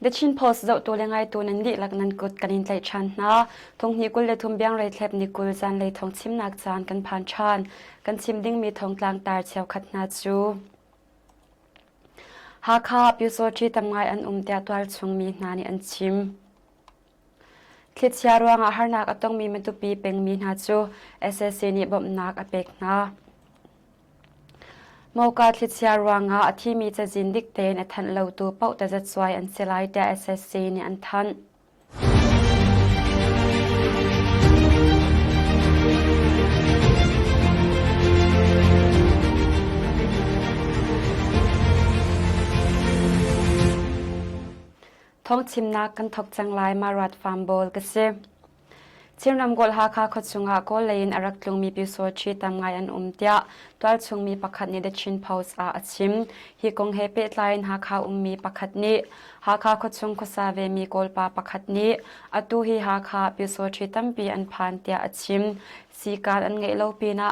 The Chin Post dậu tu lengai tu nan li lak nan kut kanin tlai chan na thong hi kul le thum Biangreithlep ni kul Zaanlei Thawngchimnak chan kan phan chan kan chim ding mi thong tlang tar cheu khat na chu ha kha pi so chi tam ngai an tia twal chung mi na ni an chim thlichia ruanga harnak atong mi metu pi peng mi na chu SSC ni bom nak apek na Mauka thlichia ruanga athi mi cha jin dik ten a than lo tu pau ta za chwai an selai ta SSC ni an than Thawngchimnak kan thok changlai marat farm bol ka se Chimram gol ha kha khochunga ko lein arak tlung mi pi so chi tam ngai an tia twal chung mi pakhat ni The Chin Post a achim hi kong he pe line ha kha mi pakhat ni ha kha khochung khosa ve mi kol pa pakhat ni atu hi ha kha pi so chi tam pi an phan tia achim si kan an ngei lo pi na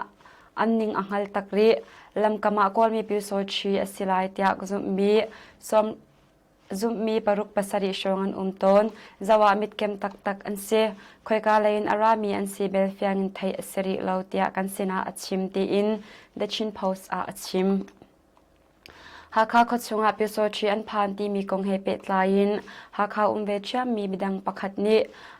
an ning angal takri lam kama kol mi pi so chi asilai tia gzum mi som zum mi paruk pasari shongan ton zawa mit kem tak tak an se khoi ka lein arami an se bel fiang in thai asari lo tia kan sina achim ti in The Chin Post a achim ha kha khochunga pi so chi an phan ti mi kong he pe tlain ha kha ve cham mi bidang pakhat ni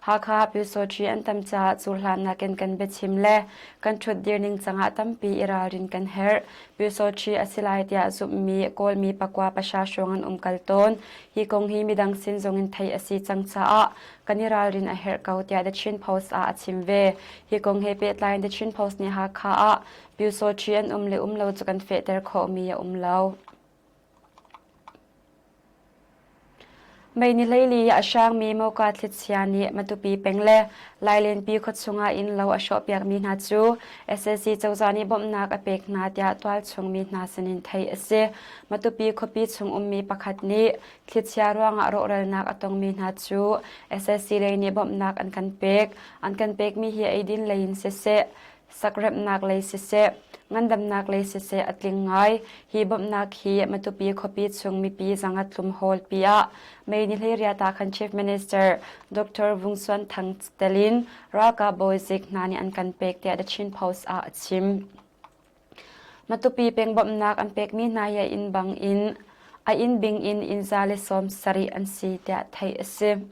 ha kha pi so chi an tam cha chulhan na kan be chim le kan thut dir ning changa tam pi irarin kan her pi so chi asilai tia zum mi kol mi pakwa pasha shongan kal ton hi kong hi midang sin zong in thai asi changcha a kaniral rin a her kau tia The Chin Post a achim ve hi kong he pe tlain The Chin Post ni ha kha a pi so chi an le lo chu kan fe ter kho mi a lo May ni leili asang mi mo ka thlichia ni matupi pengle lailen pi khochunga in lo asho piak mi na chu SSC chawzani bomnak apek na tia twal chung mi na sanin thai ase matupi khopi chung mi pakhat ni thlichia ruanga ro ral nak atong mi na chu SSC le ni bomnak an kan pek mi hi aidin lein se sakrep nak le se ngandam nak le se atlingai hi bomnak hi matupi khopi chung mi pi zanga tlum hol pia May ni leria ta kan Chief Minister Dr. Vungsuan Thangtelin raka boizik nani an kan pek tia The Chin Post a achim matupi peng bomnak an pek mi na ya in bang in a in bing in zale som sari an si tia thai ase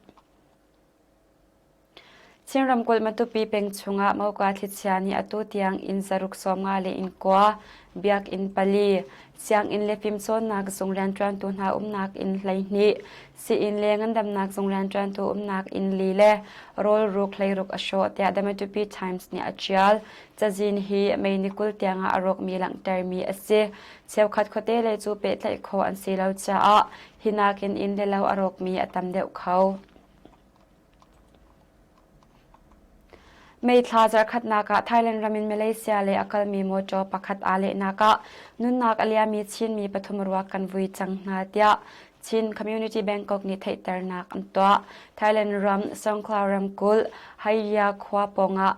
Chinram kol matupi peng chunga mauka thlichia ni atu tiang in zaruk som nga le in kwa biak in pali siang in lepim chon nak zongran tran tu na nak in hlai ni si in le ngandam nak zongran tran tu nak in li le rol ruk hlai ruk asho tia the matupi times ni achial chajin hi mai ni kul tianga arok mi lang ter mi ase cheu khat khote le chu pe thlai kho an si lo cha a hinakin in le lo arok mi atam deuh khau May thajar khat naka Thailand ramin Malaysia le akal mi mo cho pakhat ale naka nun nak alia mi chin mi pathumruwa kan vui chang na tia Chin Community Bangkok ni thaitar nak antwa Thailand ram songkla ram kul haiya khwa ponga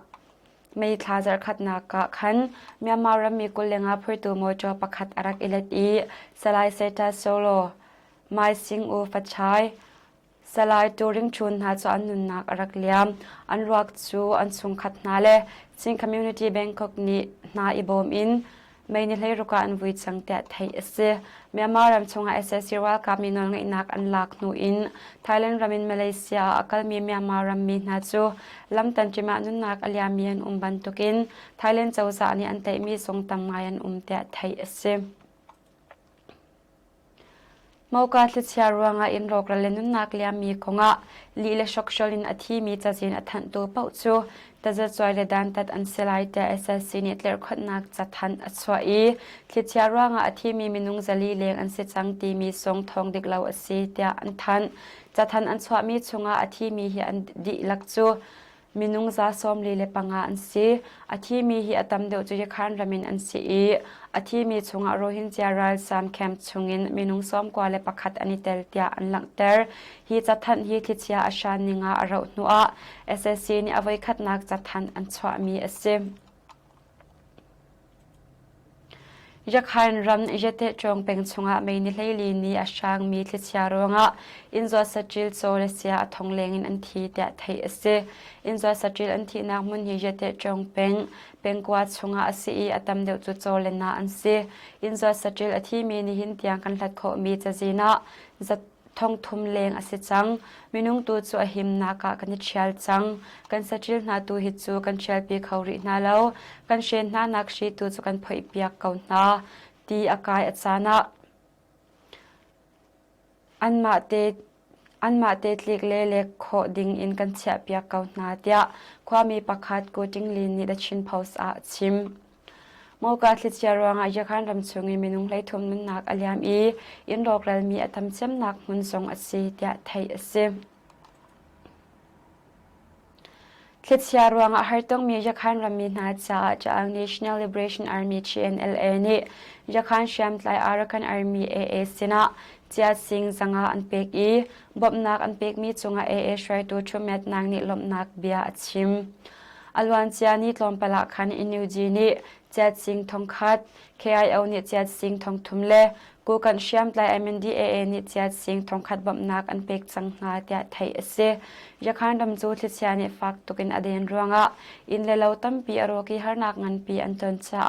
May thajar khat naka khan Myanmar ram mi kul lenga phurtu mo cho pakhat arak ilet I salai seta solo mai sing u fachai Salai touring chun na cho an nun nak arak liam an ruak chu an chung khat na le Chin Community Bangkok ni na ibom in May ni hlei ruka an vui chang tia thai ase Myanmar ram chunga SSC World Cup mi nol ngai nak an lak nu in Thailand ramin Malaysia akal mi Myanmar ram mi na chu lam tan chima nun nak alia mi an ban tukin Thailand chawza ni an tai mi song tam ngai an tia thai ase Mauka thlichia ruanga in rok ralenun nak liam mi konga li le shoksholin athi mi chajin athan tu pau chu taza choi le dan tat an selai ta SSC ni tler khot nak chathan achwai thlichia ruanga athi mi minung zali leng an se chang ti mi song thong dik lo ase tia an than chathan an chwa mi chunga athi mi hi an di lak chu minung za som li le panga an si athi mi hi atam deuh chu khan ramin an si I athi mi chunga Rohingya ral sam camp chungin minung som kwa le pakhat ani tel tia an lang ter hi chathan hi thlichia ashan ninga aro nuwa SSC ni avai khat nak chathan an chwa mi ase ยักขันรำเจเตจงเป็นชงะไม่นิเลลีนีอาช่างมีทิศยารวงะอินโซสัจิลโซเลเซียทองเลงินอันทีเตะไทยเสอินโซสัจิลอันทีนักมุนฮิเจเตจงเป็นกวาดชงะสีอัตมเดียวจุดโซเลนาอันเสอินโซสัจิลอธิมีนิหินเตียงกันหลัดโคมีจะจีนะจะทองทุมเลงอสิจังมินุงตูจูอหิมนากะกันเชียลจังกันสัจิลนาตูฮิจูกันเชียลปีเขารินาเลากันเชนนานักชีตูจูกันเผยเปียกเกาหนาตีอากายอัศนะอันมาเตตลิกเล็กโคดิงอินกันเชียเปียกเกาหนาเดียความมีประคัดกูจิงลินนิดชินพาวส์อาชิมมอกาทิศยารวงอาจขันรำชงมินุงไลทุมนุนนักอลยามอินโรกรัลมีอัตมเชมนักมุนทรงอสีเดียไทยอสิทิศยารวงอาหารต้องมียักขันรำมีนาจาก National Liberation Army GNLA นี่ยักขันเชียมไลอารักัน Army AA สินะเจียสิงจังอาอันเป็กบบนักอันเป็กมีจงอาAA ช่วยตัวชุมเม็ดนางนิลมนักเบียชิมอลวันเจียนิลมปลักขันอินิวจีนี่เจียสิงทองคัด KIO นี่เจียสิงทองทุมเลกูกันเชียมไล MNDAA นี่เจียสิงทองคัดบบนักอันเป็กจังหาเดียไทยเสยักขันดำจูทิศยานี่ฟักตุกินอเดนรวงอ่ะอินเลเลวตั้มปีอโรกีฮานักงันปีอันตนจ้า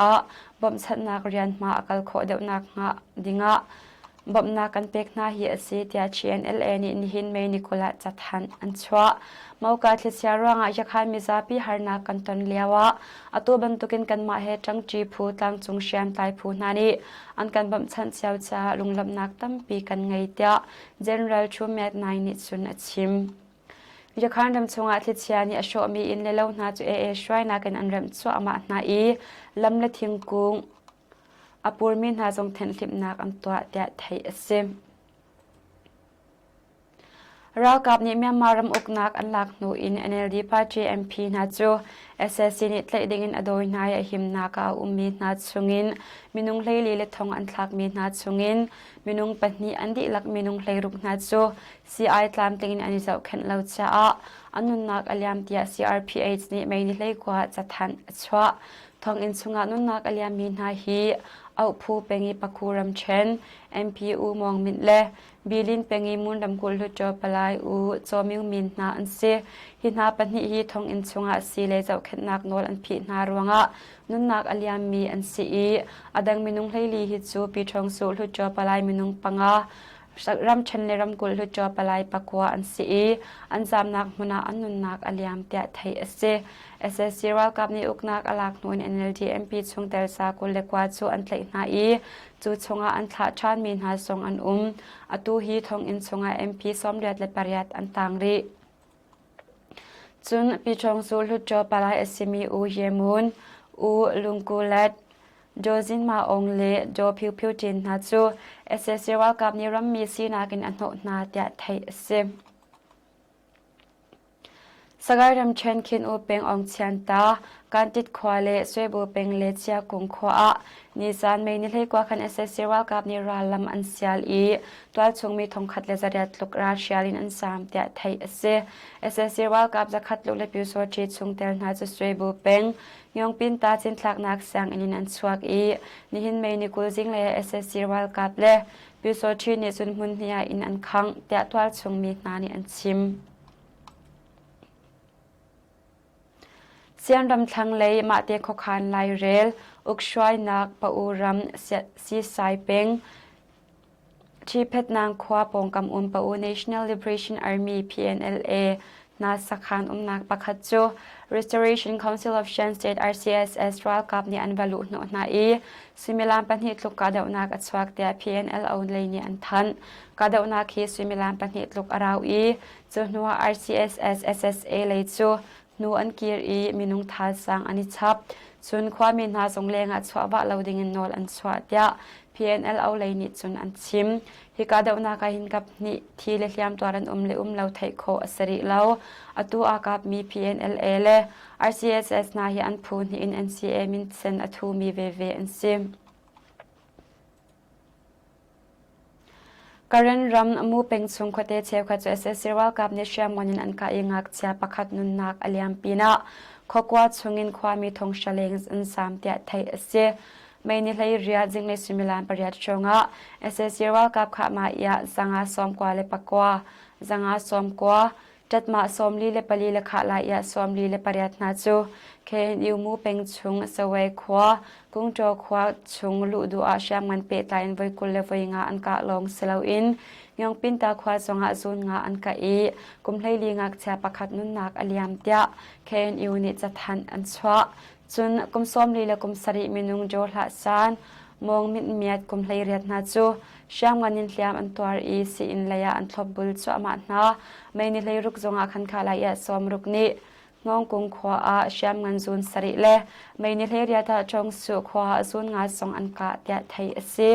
บ่มชัดนักเรียนมาอักลโคเดวนักงะดิงะบ่มนักกันเป็กนาฮีเสียเดีย GNLA นี่นิหินเมนิโคลาจัดหันอันชัวมาวกาทิศยารวงอ่ะยักขันมิซาปีฮานักกันตนเลียวะอตัวบรรทุกินกันมาเฮจังจีพูตังจงเชียมไตพูนานี่อันกันบ่มชัดเสียวจ้าลุงลำนักตั้มปีกันไงเดีย General ชูเมดนายนิสุนอชิมยักขันดำชงอาทิตย์เชียนี่อโชมีอินเลเลวนาจูเอช่วยนักันอันรำชัวอามาหนาลำละทิ้งกุงอปูร์มินหาจงเทนลิบนักอันตัวเดียไทยเซมเรากับนี่เมียมารำอกนักอันหลักหนูอิน NLD Party MP นาจู SSC นี่เตะดิ่งอินอโดยนายหิมนักอุมีนาชงอินมินุงเลยลีเลทองอันหลักมีนาชงอินมินุงปัญญอันดีหลักมินุงเลยรุกนาจู CI ตามติงอินอันนี้จะเข็นเราจ้าอันนุนนักอลยามเตีย CRPH นี่ไม่นี่เลยกว่าจะทันชัวทองอินสุงานุนนักอลยามมีนาฮีเอาผู้เป็งปักคูรัมเชน MPU มองมินเลบิลินเป็งมุนดำกุลหุจอปลายจอมิวมินนาอันเซหินาปัญญฮีทองอินสุงาสีเลเจ้าเข็นนักโนลอันผิดนารวงะนุนนักอลยามมีอันซีอดังมินุงเลยลีฮิจูปีทองสูหุจอปลายมินุงปังารำชันเลรำกุลหุจอปลายปักวาอันซีอันจามนักมุนาอันนุนนักอลยามเตะไทยSSC รัลกับนี้อุกนักอลักนูน NLD MP ชงเตลซากุลเล็กว่าจูอันเตลนาจูชงอันทะชานมีนหาทรงอันอตูฮีทองอินชงMP ซ้อมเรียดและปริยัดอันต่างรีจุนปีชงสูลหุจอปลายเอซิมีเยมุนลุงกูเลดโจจินมาองเลโจพิวจินนาจู SSC รัลกับนี้รัมมีซีนากินอันโนนาเตะไทยเซมสกายรำเชนคินอุเป็งองเชียนตาการติดควาเลสวยบูเป็งเลเชียกุงขวานิสานไม่นิเลยกว่าคัน SSC รัลกับนิราลำอันเซียลตัวชงมีทงขัดเลจเรียตลุกราชยาลินอันสามเตะไทยSSC รัลกับจะขัดลุกเลปิวโซชีชงเตลนาจะสวยบูเป็งยองปินตาจินทักนักเสียงอินอันสวกนิหินไม่นิกุลจิงเลย SSC รัลกับเลปิวโซชีนิสุนมุนเนียอินอันคังเตะตัวชงมีนานิอันชิมเสียงรำทังเลยมาเตะขคานไลเรลอุกช่วยนักปะอูรำซีไซเป็งชีเพชรนางขวาปงกำอุนปะอู National Liberation Army PNLA นาสักขานนักปะคัดจู Restoration Council of Shan State RCSS รัลกับนี่อันบรรลุโนนาสมิลานปัญหิตลุกกาเดวนักอัศวกเตีย PNL เอาเลยนี่อันทันกาเดวนักฮีสมิลานปัญหิตลุกอาราวจูนัว RCSS SSA เลยจูนูอันกีร์มินุงทาสังอันนี้ชับส่วนความมีนาสงเลงอัศวะเราดิ่งนอลอันสวัสดี PNL เอาเลยนิส่วนอันชิมฮิกาเดวนาคาหินกับนิทีเลยามตัวรันเลเราไทยโคอสริเราอตูอากับมี PNL เล RCSS นาฮิอันพูนฮิน NCA มินเซนอตูมีVVอันซิมการรำมูเป็นสงคเตเชฟขัด SSC รัลกับเนเชียมอนินอันกาอิงักเชียประคัดนุนนักอเลียมปีนะขกว่าชงินความมีทงเฉลงอันสามเตียไทยเส ไม่นิเลยเรียจิงในสุมิลานปริยัติชงะSSC World Cup ขามาอียสังอาสอมกว่าเลปกว่าสังอาสอมกว่าจัดมาสอมลีเลปลีเลขาลายสอมลีเลปริยัตินาจูเคยูมูเป็งชุงสวัยขวากุ้งโจขวาชุงลุดูอาชามันเปตายไว้กุลเลวัยงาอันกะลองสลาวินยองปินตาขวาสงอาซูนงาอันกะอีกุมเลยลีงักเชปะขัดนุนนักอลิยามเตียเคยูนิจัดทันอันสวะจุนกุมสอมลีเลกุมสริมินุงโจละซานมองมิดเมียดกุมเลยเรียดนาจูช่างวันนินเลียมอันตัวอีสิอินเลยอันทบบุลสวมานาไม่นิเลยรุกจงอาคันขาลายสอมรุกนี้งงกุงขวาอาช่างเงินจุนสริเลไม่นิเลยเรียดจงสุขวาจุนงาสองอันกะเตียไทยสิ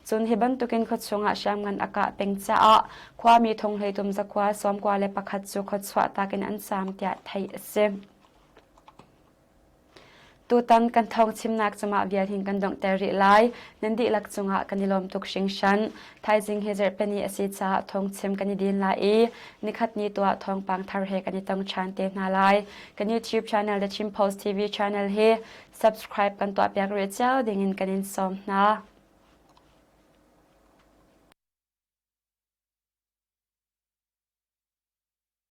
จุนฮิบันตุกินขดชงอาช่างเงินอากาเป็นจ้าความมีทงเลยตุมสักว่าสอมกว่าเลปะขัดจุขดสวะตากินอันสามเตียไทยสิตูตันกันทองชิมนักจะมาเบียหิงกันดงเตริไลนันดีลักจงหะกันนิลมตุกชิงชันไทยจิงเฮเจอร์เป็นอสิจาทองชิมกันดินไลนิคัดนี้ตัวทองปังทาร์เฮกันนิตองชันเตนาไลกัน YouTube Channel และชิม Post TV Channel เฮ Subscribe กันตัวเปียกเรเจ้าดิ่งินกันนินสมนะ